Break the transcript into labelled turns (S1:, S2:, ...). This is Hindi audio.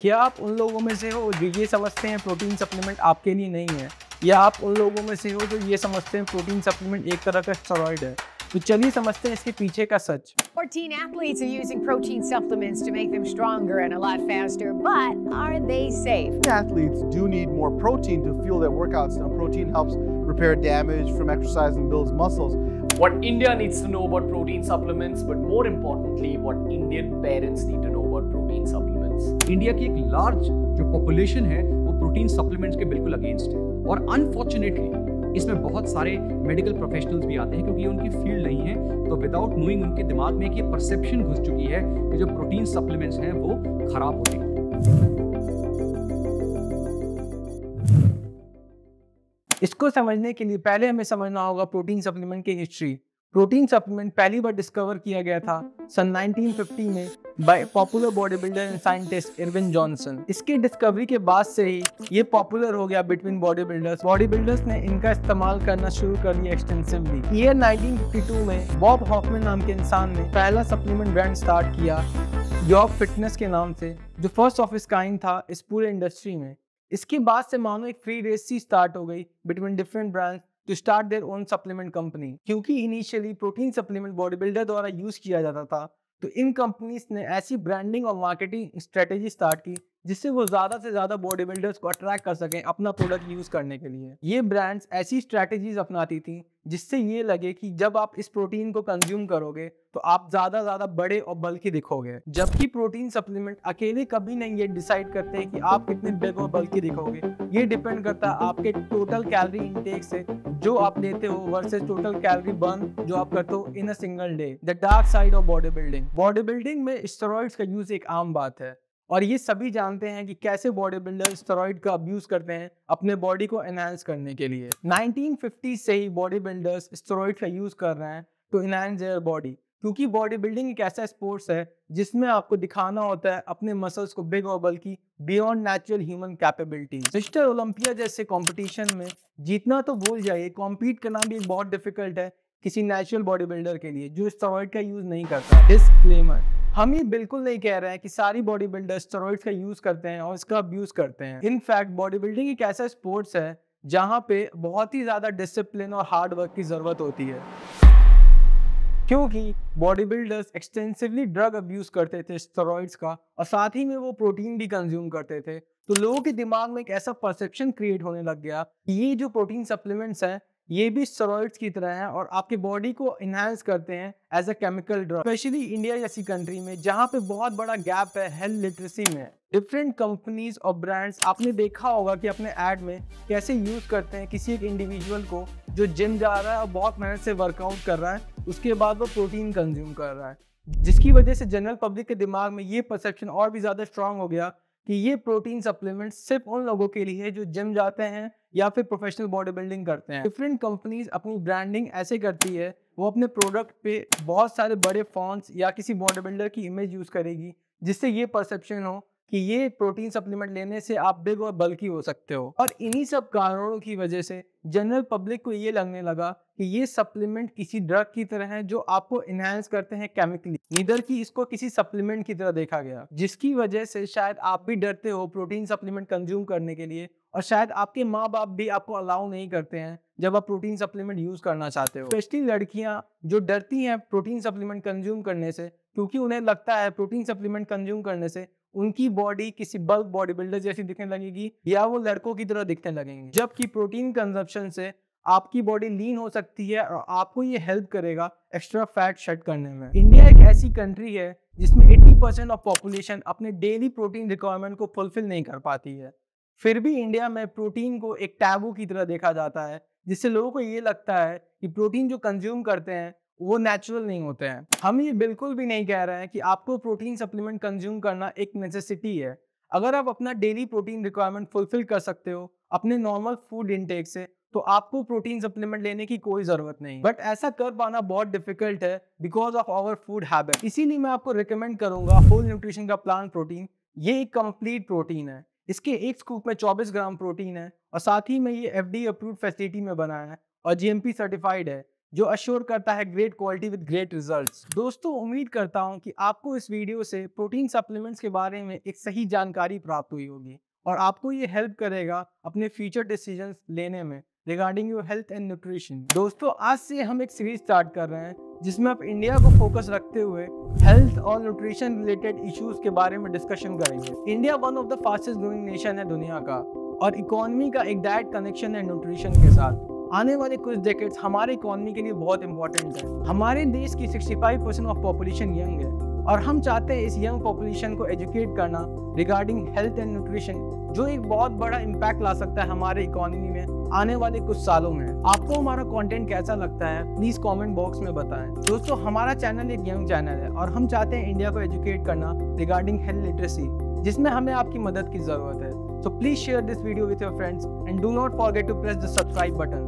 S1: क्या आप उन लोगों में से हो जो ये समझते हैं प्रोटीन सप्लीमेंट आपके लिए नहीं है, या आप उन लोगों में से हो जो ये समझते हैं प्रोटीन सप्लीमेंट एक तरह का स्टेरॉइड है? तो चलिए समझते हैं इसके पीछे का सच।
S2: Or teen athletes are using protein supplements to make them stronger and a lot faster, but are they safe?
S3: Athletes do need more protein to fuel their workouts. Now, protein helps repair damage from exercise and builds muscles.
S4: What India needs to know about protein supplements, but more importantly, what Indian parents need to know about protein supplements.
S5: India की एक लार्ज जो पॉपुलेशन है वो प्रोटीन सप्लीमेंट्स के बिल्कुल अगेंस्ट है, और अनफॉर्चुनेटली इसमें बहुत सारे मेडिकल प्रोफेशनल्स भी आते हैं क्योंकि ये उनकी फील्ड नहीं है। तो विदाउट नोइंग उनके दिमाग में एक ये परसेप्शन घुस चुकी है कि जो प्रोटीन सप्लीमेंट्स हैं वो खराब होते हैं।
S1: इसको समझने के लिए पहले हमें समझना होगा प्रोटीन सप्लीमेंट की हिस्ट्री। प्रोटीन सप्लीमेंट पहली बार डिस्कवर किया गया था सन 1950 में by popular body builder and scientist Irwin Johnson. इसकी डिस्कवरी के बाद से ही ये पॉपुलर हो गया between body builders. Body builders ने इनका इस्तेमाल करना शुरू कर दिया एक्सटेंसिवली। ईयर 1952 में बॉब हॉफमैन नाम के इंसान ने पहला सप्लीमेंट ब्रांड स्टार्ट किया यॉर्क फिटनेस के नाम से, जो फर्स्ट ऑफ इस काइंड था इस पूरे इंडस्ट्री में। इसके बाद से मानो एक फ्री रेस सी स्टार्ट हो गई between different brands to start their own supplement company. क्योंकि initially protein supplement bodybuilder द्वारा यूज किया जाता था, तो इन कंपनीज ने ऐसी ब्रांडिंग और मार्केटिंग स्ट्रेटेजी स्टार्ट की जिससे वो ज्यादा से ज्यादा बॉडी बिल्डर्स को अट्रैक्ट कर सकें अपना प्रोडक्ट यूज करने के लिए। ये ब्रांड्स ऐसी स्ट्रेटेजीज अपनाती थी जिससे ये लगे कि जब आप इस प्रोटीन को कंज्यूम करोगे तो आप ज्यादा बड़े और बल्कि दिखोगे। जबकि प्रोटीन सप्लीमेंट अकेले कभी नहीं ये डिसाइड करते कि आप कितने बिग और बल्कि दिखोगे। ये डिपेंड करता है आपके टोटल कैलोरी इनटेक से जो आप लेते हो वर्सेस टोटल कैलोरी बर्न जो आप करते हो in a single day. The dark side of bodybuilding. Bodybuilding में स्टेरॉइड्स का यूज एक आम बात है और ये सभी जानते हैं कि कैसे बॉडी बिल्डर स्टेरॉइड का अब्यूज करते हैं अपने बॉडी को एनहांस करने के लिए। 1950 से ही बॉडी बिल्डर्स स्टेरॉइड का यूज कर रहे हैं टू एनहांस देयर बॉडी, क्योंकि बॉडी बिल्डिंग एक ऐसा स्पोर्ट्स है जिसमें आपको दिखाना होता है अपने मसल्स को बिग और बल्कि beyond natural human capability. Mister Olympia जैसे कंपटीशन में जीतना तो भूल जाइए, कॉम्पीट करना भी बहुत डिफिकल्ट है किसी नेचुरल बॉडी बिल्डर के लिए जो स्टेरॉइड का यूज नहीं करता। डिस्क्लेमर, हम ये बिल्कुल नहीं कह रहे हैं कि सारी बॉडी बिल्डर स्टेरॉइड्स का यूज करते हैं और इसका अब्यूज करते हैं। इनफैक्ट बॉडी बिल्डिंग एक ऐसा स्पोर्ट्स है जहां पे बहुत ही ज्यादा डिसिप्लिन और हार्ड वर्क की जरूरत होती है, क्योंकि body builders extensively drug abuse करते थे स्टेरॉइड्स का और साथ ही में वो प्रोटीन भी कंज्यूम करते थे। तो लोगों के दिमाग में एक ऐसा परसेप्शन क्रिएट होने लग गया कि ये जो प्रोटीन सप्लीमेंट्स हैं ये भी स्टेरॉइड्स की तरह हैं और आपके बॉडी को इनहांस करते हैं as a chemical drug. Specially India जैसी कंट्री में जहाँ पे बहुत बड़ा गैप है हेल्थ लिटरेसी में। डिफरेंट कंपनीज और ब्रांड्स आपने देखा होगा कि अपने एड में कैसे यूज करते हैं किसी एक इंडिविजुअल को जो जिम जा रहा है और बहुत मेहनत से वर्कआउट कर रहा है, उसके बाद वो प्रोटीन कंज्यूम कर रहा है, जिसकी वजह से जनरल पब्लिक के दिमाग में ये परसेप्शन और भी ज्यादा स्ट्रांग हो गया कि ये प्रोटीन सप्लीमेंट सिर्फ उन लोगों के लिए है जो जिम जाते हैं या फिर प्रोफेशनल बॉडी बिल्डिंग करते हैं। डिफरेंट कंपनीज अपनी ब्रांडिंग ऐसे करती है, वो अपने प्रोडक्ट पे बहुत सारे बड़े फॉन्ट्स या किसी बॉडी बिल्डर की इमेज यूज करेगी जिससे ये परसेप्शन हो कि ये प्रोटीन सप्लीमेंट लेने से आप बिग और बल्की हो सकते हो। और इन्हीं सब कारणों की वजह से जनरल पब्लिक को ये लगने लगा कि ये सप्लीमेंट किसी ड्रग की तरह है जो आपको इनहांस करते हैं केमिकली, नीदर की इसको किसी सप्लीमेंट की तरह देखा गया, जिसकी वजह से शायद आप भी डरते हो प्रोटीन सप्लीमेंट कंज्यूम करने के लिए और शायद आपके माँ बाप भी आपको अलाउ नहीं करते हैं जब आप प्रोटीन सप्लीमेंट यूज करना चाहते हो। स्पेशली लड़कियां जो डरती हैं प्रोटीन सप्लीमेंट कंज्यूम करने से, क्योंकि उन्हें लगता है प्रोटीन सप्लीमेंट कंज्यूम करने से उनकी बॉडी किसी बल्क बॉडी बिल्डर जैसी दिखने लगेगी या वो लड़कों की तरह दिखने लगेंगे। जबकि प्रोटीन कंजप्शन से आपकी बॉडी लीन हो सकती है और आपको ये हेल्प करेगा एक्स्ट्रा फैट शेड करने में। इंडिया एक ऐसी कंट्री है जिसमें 80% ऑफ पॉपुलेशन अपने डेली प्रोटीन रिक्वायरमेंट को फुलफिल नहीं कर पाती है। फिर भी इंडिया में प्रोटीन को एक टैबू की तरह देखा जाता है, जिससे लोगों को ये लगता है कि प्रोटीन जो कंज्यूम करते हैं वो नेचुरल नहीं होते हैं। हम ये बिल्कुल भी नहीं कह रहे हैं कि आपको प्रोटीन सप्लीमेंट कंज्यूम करना एक नेसेसिटी है। अगर आप अपना डेली प्रोटीन रिक्वायरमेंट फुलफिल कर सकते हो अपने नॉर्मल फूड इंटेक से, तो आपको प्रोटीन सप्लीमेंट लेने की कोई जरूरत नहीं। बट ऐसा कर पाना बहुत डिफिकल्ट है because of our food habit. इसीलिए मैं आपको रिकमेंड करूंगा होल न्यूट्रिशन का प्लांट प्रोटीन। ये एक कंप्लीट प्रोटीन है। इसके एक स्कूप में 24 ग्राम प्रोटीन है और साथ ही में ये FDA अप्रूव्ड फैसिलिटी में बना है और GMP सर्टिफाइड है, जो अश्योर करता है great quality with great results. दोस्तों, उम्मीद करता हूं कि आपको इस वीडियो से प्रोटीन सप्लीमेंट्स के बारे में एक सही जानकारी प्राप्त हुई होगी और आपको ये हेल्प करेगा अपने फ्यूचर डिसीजंस लेने में regarding your health and nutrition. दोस्तों, आज से हम एक सीरीज स्टार्ट कर रहे हैं जिसमें आप इंडिया को फोकस रखते हुए हेल्थ और न्यूट्रिशन रिलेटेड इश्यूज के बारे में डिस्कशन करेंगे। India one of the fastest growing nation है दुनिया का और इकोनॉमी का एक डायरेक्ट कनेक्शन है न्यूट्रिशन के साथ। आने वाले कुछ डेकेड्स हमारे इकोनॉमी के लिए बहुत इंपॉर्टेंट है। हमारे देश की 65% ऑफ पॉपुलेशन यंग है और हम चाहते हैं इस यंग पॉपुलेशन को एजुकेट करना रिगार्डिंग हेल्थ एंड न्यूट्रिशन, जो एक बहुत बड़ा इम्पैक्ट ला सकता है हमारे इकोनॉमी में आने वाले कुछ सालों में। आपको हमारा कंटेंट कैसा लगता है प्लीज कमेंट बॉक्स में बताएं। दोस्तों, हमारा चैनल एक यंग चैनल है और हम चाहते हैं इंडिया को एजुकेट करना रिगार्डिंग हेल्थ लिटरेसी, जिसमें हमें आपकी मदद की जरूरत है। So please share this video with your friends and do not forget to press the subscribe button.